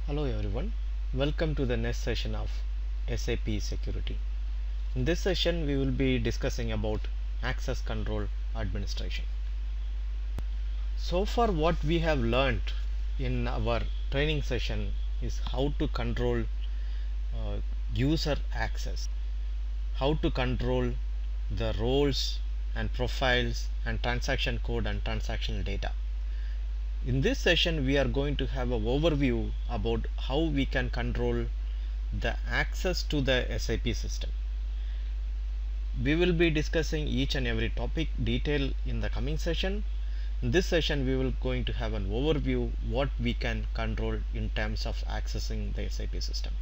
Hello everyone, welcome to the next session of SAP Security. In this session we will be discussing about access control administration. So far what we have learnt in our training session is how to control user access, how to control the roles and profiles and transaction code and transactional data. In this session we are going to have an overview about how we can control the access to the SAP system. We will be discussing each and every topic detail in the coming session. In this session we will going to have an overview what we can control in terms of accessing the SAP system.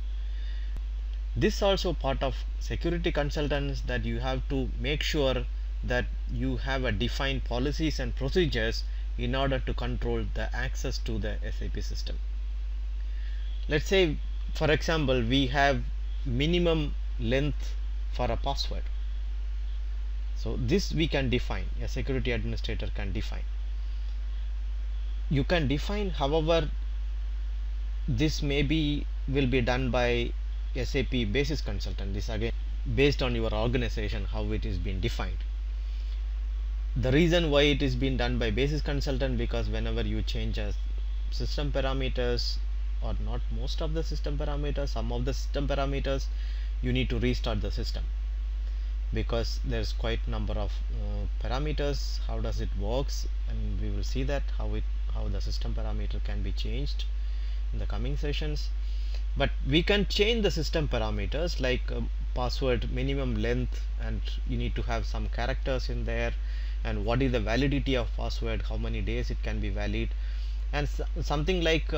This also part of security consultants, that you have to make sure that you have a defined policies and procedures in order to control the access to the SAP system. Let's say for example we have minimum length for a password. So this we can define, a security administrator can define. You can define, however this maybe will be done by SAP basis consultant. This again based on your organization how it is being defined. The reason why it is being done by basis consultant, because whenever you change a system parameters, or not most of the system parameters, some of the system parameters, you need to restart the system, because there's quite number of parameters. How does it works, and we will see that how the system parameter can be changed in the coming sessions. But we can change the system parameters like password minimum length, and you need to have some characters in there, and what is the validity of password, how many days it can be valid, and something like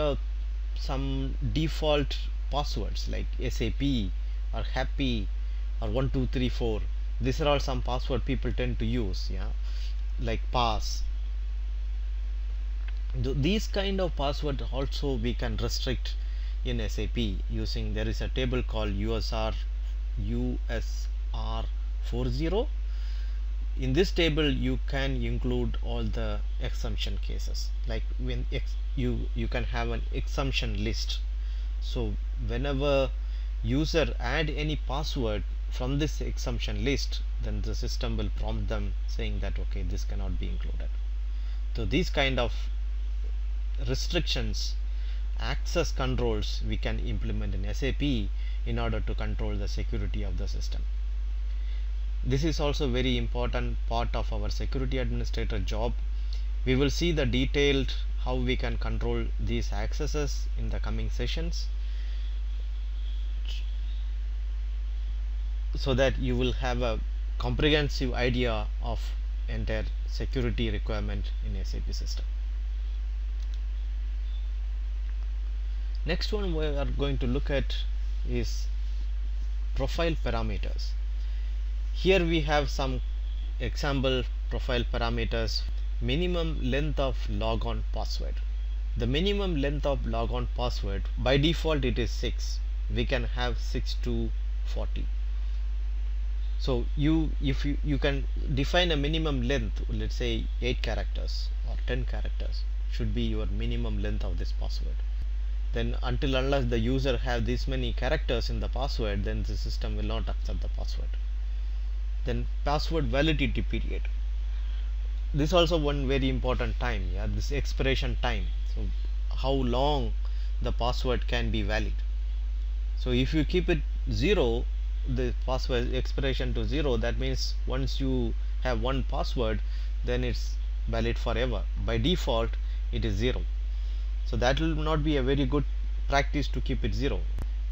some default passwords like SAP or happy or 1234. These are all some password people tend to use, like pass. These kind of password also we can restrict in SAP using, there is a table called USR 40. In this table you can include all the exemption cases, like when you can have an exemption list. So whenever user add any password from this exemption list, then the system will prompt them saying that okay, this cannot be included. So these kind of restrictions, access controls we can implement in SAP in order to control the security of the system. This is also very important part of our security administrator job. We will see the detailed how we can control these accesses in the coming sessions, so that you will have a comprehensive idea of entire security requirement in SAP system. Next one we are going to look at is profile parameters. Here we have some example profile parameters. Minimum length of logon password. The minimum length of logon password by default it is 6. We can have 6 to 40. So if you can define a minimum length, let's say 8 characters or 10 characters should be your minimum length of this password. Then until unless the user have this many characters in the password, then the system will not accept the password. Then password validity period. This also one very important time, this expiration time. So how long the password can be valid. So if you keep it 0, the password expiration to 0, that means once you have one password, then it's valid forever. By default it is 0. So that will not be a very good practice to keep it 0.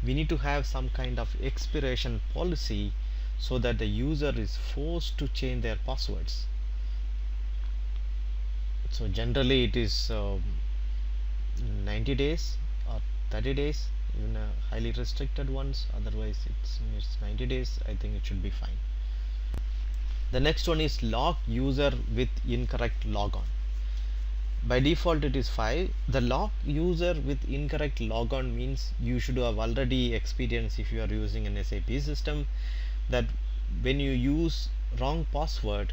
We need to have some kind of expiration policy so that the user is forced to change their passwords. So generally it is 90 days or 30 days, even highly restricted ones. Otherwise it's 90 days. I think it should be fine. The next one is lock user with incorrect logon. By default it is 5. The lock user with incorrect logon means you should have already experienced, if you are using an SAP system, that when you use wrong password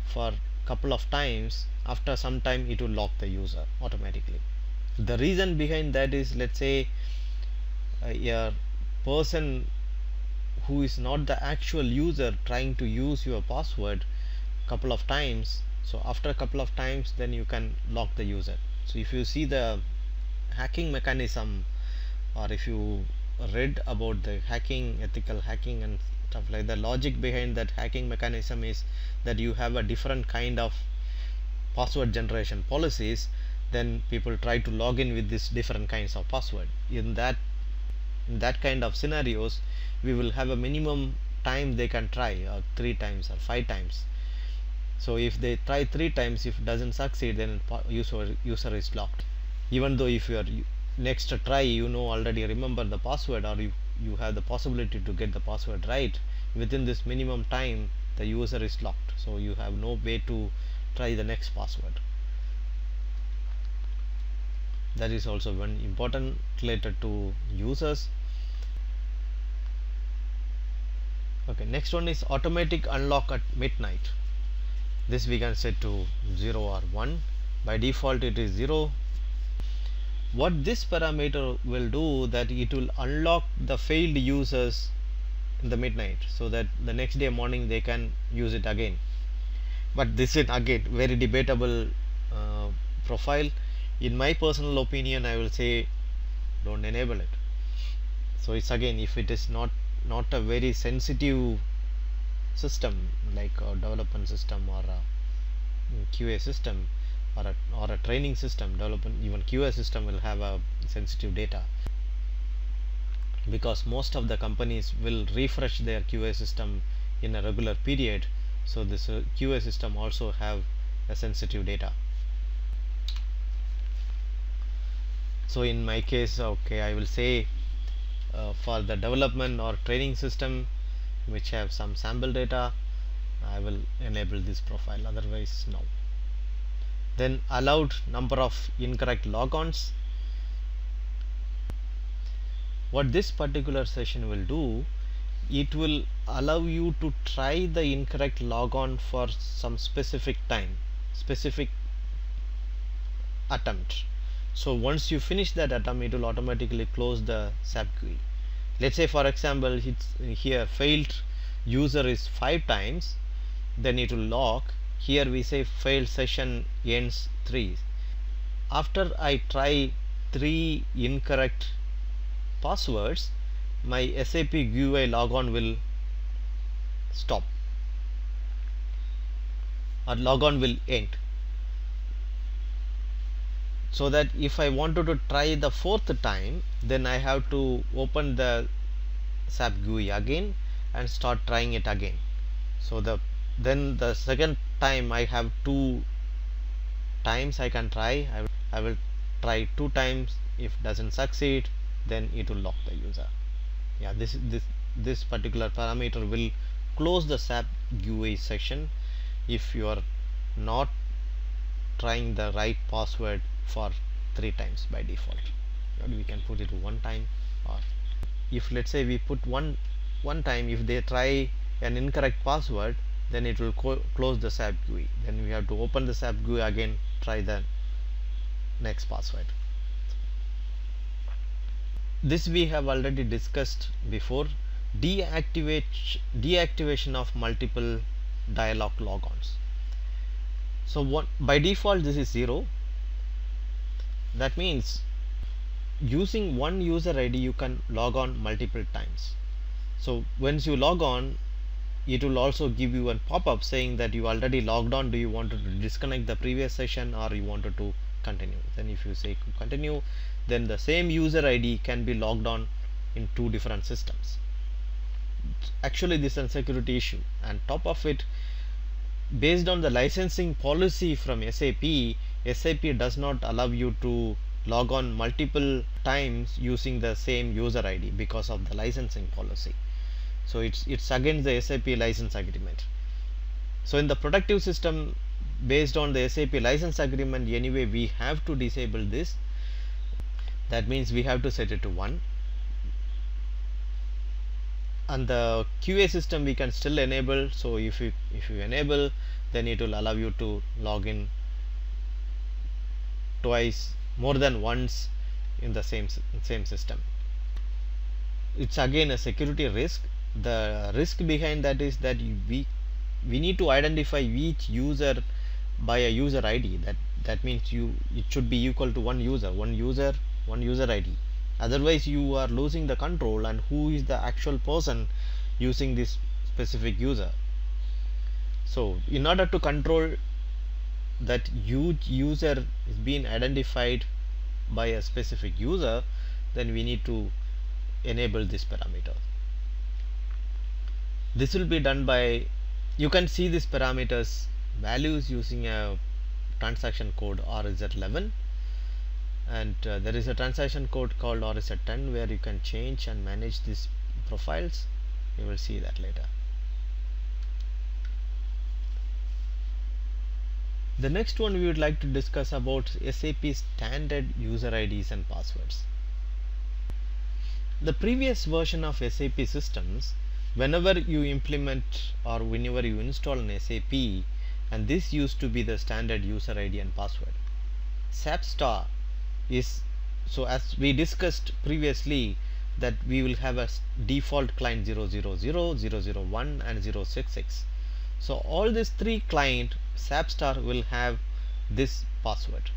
for couple of times, after some time it will lock the user automatically. The reason behind that is, let's say a person who is not the actual user trying to use your password couple of times. So after a couple of times, then you can lock the user. So if you see the hacking mechanism, or if you read about the hacking, ethical hacking and stuff like, the logic behind that hacking mechanism is that you have a different kind of password generation policies. Then people try to log in with these different kinds of password. In that kind of scenarios, we will have a minimum time they can try, 3 times or 5 times. So if they try 3 times, if it doesn't succeed, then user is locked. Even though if your next try, already remember the password, or you have the possibility to get the password right, within this minimum time the user is locked, so you have no way to try the next password. That is also one important related to users. Okay, next one is automatic unlock at midnight. This we can set to 0 or 1. By default it is 0. What this parameter will do, that it will unlock the failed users in the midnight, so that the next day morning they can use it again. But this is again very debatable profile. In my personal opinion, I will say don't enable it. So it's again, if it is not a very sensitive system, like a development system or a QA system, or a training system, development, even QA system will have a sensitive data, because most of the companies will refresh their QA system in a regular period. So this QA system also have a sensitive data. So in my case, okay, I will say for the development or training system which have some sample data, I will enable this profile, otherwise no. Then allowed number of incorrect logons. What this particular session will do, it will allow you to try the incorrect logon for some specific time, specific attempt. So once you finish that attempt, it will automatically close the SAP GUI. Let's say for example, it's here failed user is 5 times, then it will lock. Here we say failed session ends 3. After I try 3 incorrect passwords, my SAP GUI logon will stop, or logon will end. So that if I wanted to try the 4th time, then I have to open the SAP GUI again and start trying it again. So then the second time I have 2 times I can try. I will try 2 times. If doesn't succeed, then it will lock the user. Yeah, this particular parameter will close the SAP GUI session if you are not trying the right password for 3 times by default. We can put it 1 time, or if let's say we put one time, if they try an incorrect password, then it will close the SAP GUI. Then we have to open the SAP GUI again, try the next password. This we have already discussed before. Deactivation of multiple dialog logons. So by default this is 0. That means using one user ID you can log on multiple times. So once you log on, it will also give you a pop-up saying that you already logged on. Do you want to disconnect the previous session, or you wanted to continue? Then if you say continue, then the same user ID can be logged on in 2 different systems. Actually this is a security issue, and top of it, based on the licensing policy from SAP does not allow you to log on multiple times using the same user ID because of the licensing policy. So it's against the SAP license agreement. So in the productive system, based on the SAP license agreement, anyway we have to disable this. That means we have to set it to 1. And the QA system we can still enable. So if you enable, then it will allow you to log in twice, more than once in the same system. it's again a security risk. The risk behind that is that we need to identify each user by a user ID. That means it should be equal to one user ID. Otherwise you are losing the control and who is the actual person using this specific user. So in order to control that huge user is being identified by a specific user, then we need to enable this parameter. This will be done by, you can see this parameters values using a transaction code RZ11, and there is a transaction code called RZ10 where you can change and manage these profiles. You will see that later. The next one we would like to discuss about SAP standard user IDs and passwords. The previous version of SAP systems, whenever you implement or whenever you install an SAP, and this used to be the standard user ID and password. SAP Star is, so as we discussed previously, that we will have a default client 000, 001 and 066. So all these three client SAP Star will have this password.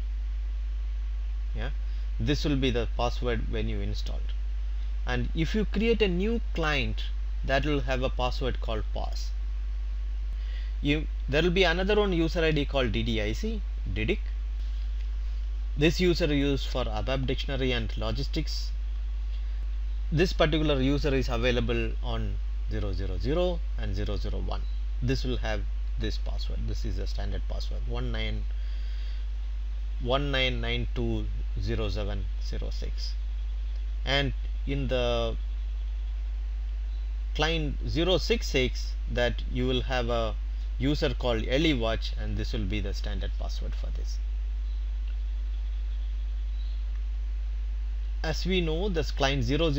Yeah, this will be the password when you install it. And if you create a new client, that will have a password called pass. There will be another one user ID called DDIC. This user used for ABAP dictionary and logistics. This particular user is available on 000 and 001. This will have this password. This is a standard password 19920706. And in the client 066, that you will have a user called EliWatch, and this will be the standard password for this. As we know, this client 000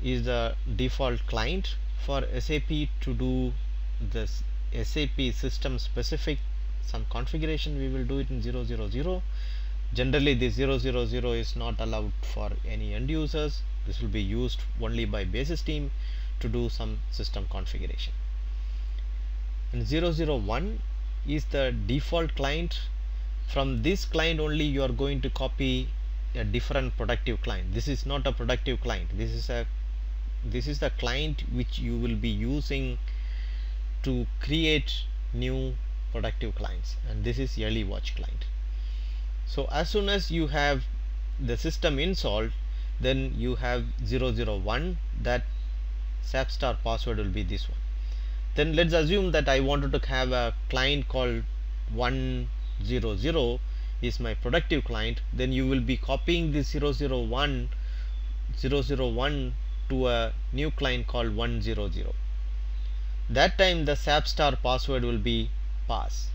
is the default client for SAP to do this SAP system specific some configuration. We will do it in 000. Generally this 000 is not allowed for any end users. This will be used only by basis team to do some system configuration. And 001 is the default client. From this client only you are going to copy a different productive client. This is not a productive client. This is the client which you will be using to create new productive clients, and this is EliWatch client. So as soon as you have the system installed, then you have 001, that SAP Star password will be this one. Then let's assume that I wanted to have a client called 100 is my productive client. Then you will be copying this 001 to a new client called 100. That time the SAP Star password will be PASS.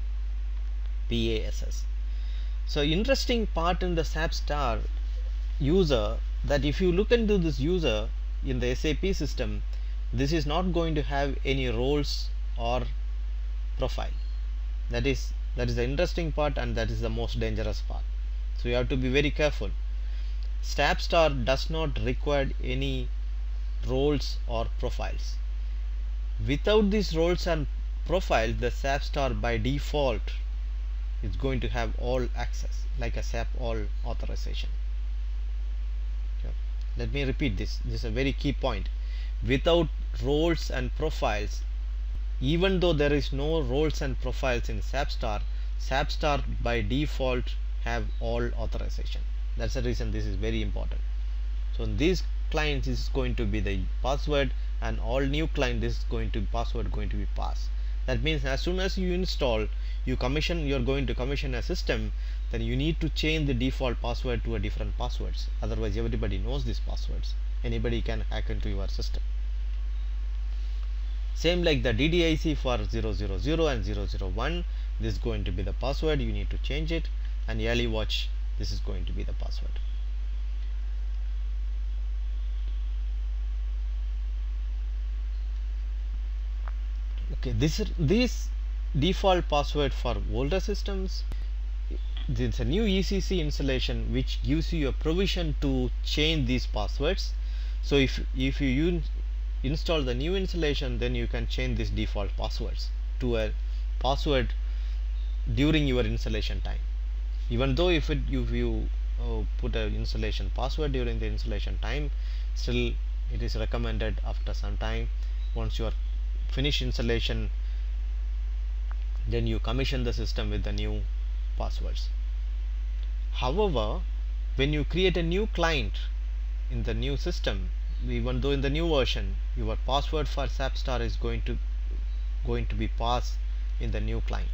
So interesting part in the SAP Star user, that if you look into this user in the SAP system, this is not going to have any roles or profile. That is the interesting part, and that is the most dangerous part. So you have to be very careful. SAP Star does not require any roles or profiles. Without these roles and profiles, the SAP Star by default is going to have all access, like a SAP all authorization. Okay. Let me repeat this. This is a very key point. Without roles and profiles, even though there is no roles and profiles in SAP Star by default have all authorization. That's the reason this is very important. So in these clients, this is going to be the password, and all new client, this is going to be password going to be pass. That means as soon as you install, you're going to commission a system, then you need to change the default password to a different passwords. Otherwise everybody knows these passwords. Anybody can hack into your system. Same like the DDIC for 000 and 001, this is going to be the password. You need to change it. And EliWatch, this is going to be the password. Okay, this default password for older systems. It's a new ECC installation which gives you a provision to change these passwords. So if you install the new installation, then you can change this default passwords to a password during your installation time. Even though if you put a installation password during the installation time, still it is recommended after some time, once you are finished installation, then you commission the system with the new passwords. However, when you create a new client in the new system, even though in the new version your password for SAPstar is going to be passed in the new client.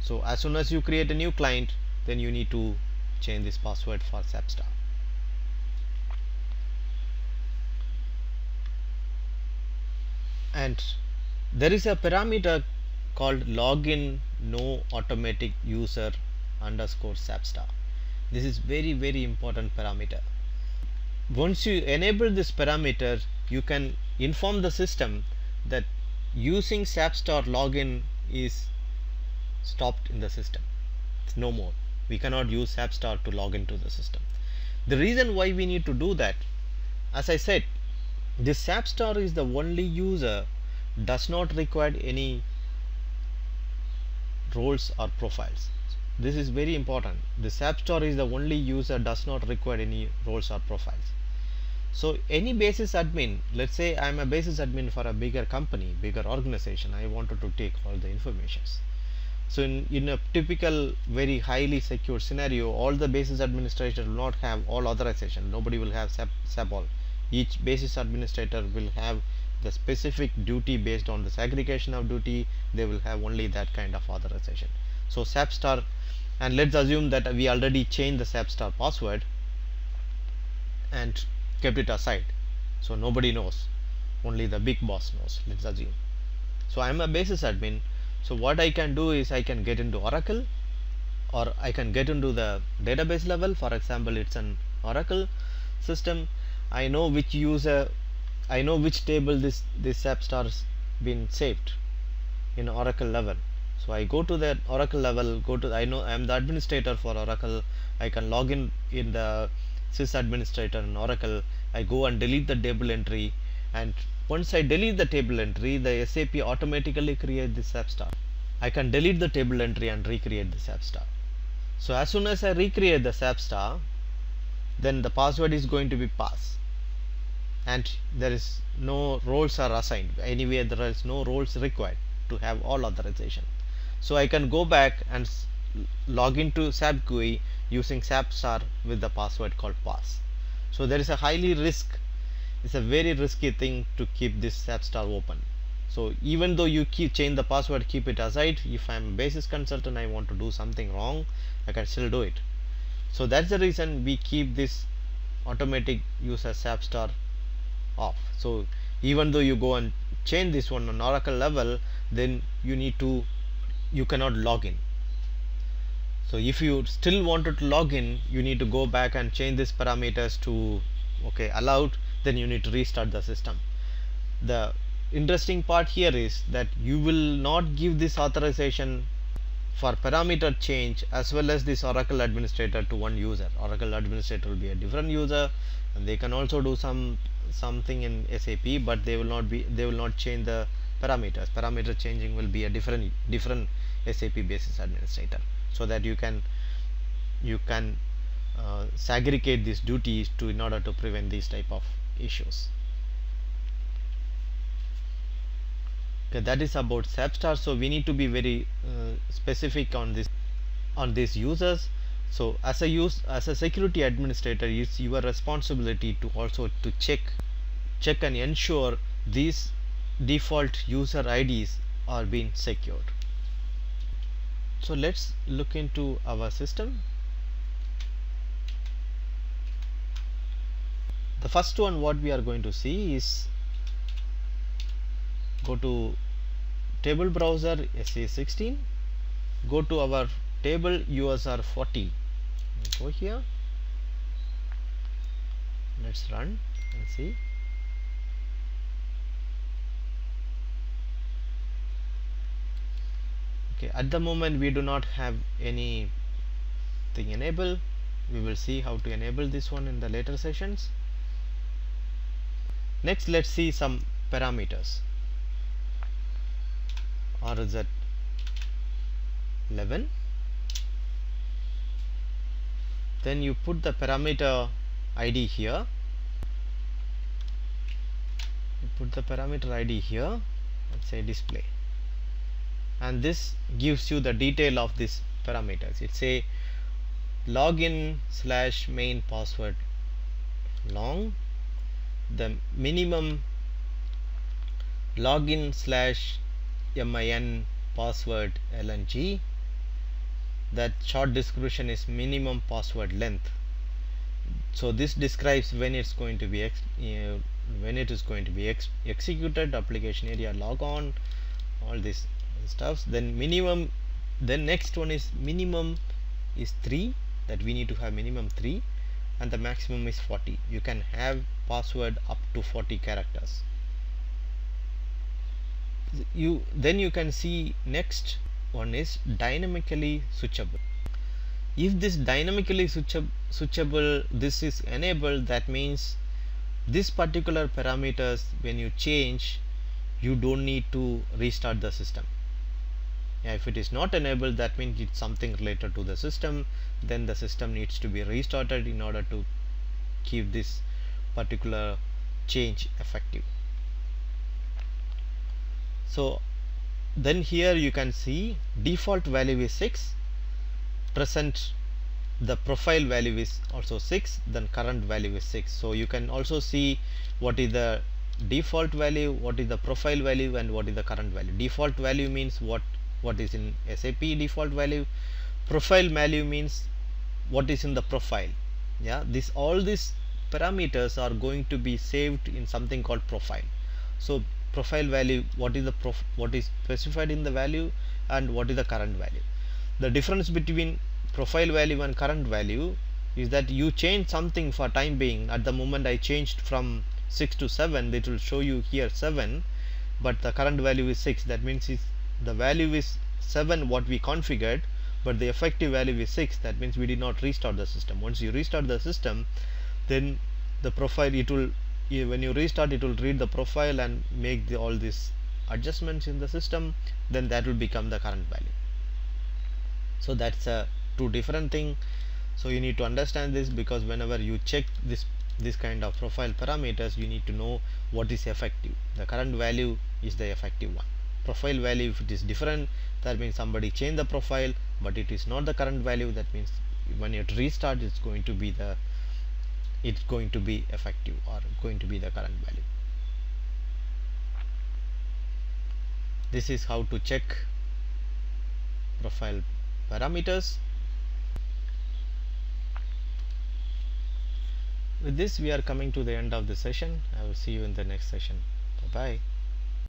So as soon as you create a new client, then you need to change this password for SAPstar. And there is a parameter called login no automatic user underscore SAPstar. This is very important parameter. Once you enable this parameter, you can inform the system that using SAPstar login is stopped in the system. It's no more. We cannot use SAPstar to log into the system. The reason why we need to do that, as I said, this SAPstar is the only user does not require any roles or profiles. This is very important. The SAPstar is the only user does not require any roles or profiles. So any basis admin, let's say I am a basis admin for a bigger company, bigger organization, I wanted to take all the informations. So in a typical very highly secure scenario, all the basis administrator will not have all authorization. Nobody will have SAP all. Each basis administrator will have the specific duty based on the segregation of duty. They will have only that kind of authorization. So SAPstar, and let's assume that we already changed the SAPstar password and kept it aside, so nobody knows, only the big boss knows, let's assume. So I am a basis admin. So what I can do is I can get into Oracle, or I can get into the database level. For example, it's an Oracle system. I know which user, I know which table this SAPstar's been saved in Oracle level. So I go to the Oracle level, I know I am the administrator for Oracle. I can log in the sys administrator in Oracle. I go and delete the table entry, and once I delete the table entry, the SAP automatically creates the SAPstar. I can delete the table entry and recreate the SAPstar. So as soon as I recreate the SAPstar, then the password is going to be passed, and there is no roles are assigned. Anyway, there is no roles required to have all authorization. So I can go back and log into SAP GUI using SAPstar with the password called pass. So there is a it's a very risky thing to keep this SAPstar open. So even though you change the password, keep it aside. If I am a basis consultant, I want to do something wrong, I can still do it. So that's the reason we keep this automatic user SAPstar off. So even though you go and change this one on Oracle level, then you cannot log in. So if you still wanted to log in, you need to go back and change these parameters to allowed, then you need to restart the system. The interesting part here is that you will not give this authorization for parameter change as well as this Oracle administrator to one user. Oracle administrator will be a different user, and they can also do something in SAP, but they will not change the parameters. Parameter changing will be a different SAP basis administrator, so that you can segregate these duties in order to prevent these type of issues. Okay, that is about SAPstar. So we need to be very specific on these users. So as a security administrator, it's your responsibility to also to check and ensure these default user IDs are being secured. So let's look into our system. The first one what we are going to see is, go to table browser SA16, go to our table USR 40, go here, let's run and see. Okay, at the moment we do not have anything enabled. We will see how to enable this one in the later sessions. Next, let's see some parameters. RZ11, then you put the parameter ID here, and say display, and this gives you the detail of these parameters. It's a login/main password long, the minimum login/min password lng, that short description is minimum password length. So this describes when it's going to be executed, application area logon, all this stuff. Then minimum, then next one is minimum is 3, that we need to have minimum 3, and the maximum is 40. You can have password up to 40 characters. Then you can see next one is dynamically switchable. If this dynamically switchable this is enabled, that means this particular parameters, when you change, you don't need to restart the system. If it is not enabled, that means it's something related to the system, then the system needs to be restarted in order to keep this particular change effective. So then here you can see default value is 6, present the profile value is also 6, then current value is 6. So you can also see what is the default value, what is the profile value, and what is the current value. Default value means what is in SAP default value. Profile value means what is in the profile. All these parameters are going to be saved in something called profile. So profile value, what is specified in the value, and what is the current value. The difference between profile value and current value is that you change something for time being. At the moment I changed from 6 to 7, it will show you here 7, but the current value is 6. That means the value is 7 what we configured, but the effective value is 6. That means we did not restart the system. Once you restart the system, then the profile, when you restart, it will read the profile and make all these adjustments in the system, then that will become the current value. So that's two different thing. So you need to understand this, because whenever you check this kind of profile parameters, you need to know what is effective. The current value is the effective one. Profile value, if it is different, that means somebody changed the profile, but it is not the current value. That means when you restart, it's going to be effective, or going to be the current value. This is how to check profile parameters. With this, we are coming to the end of the session. I will see you in the next session. Bye bye.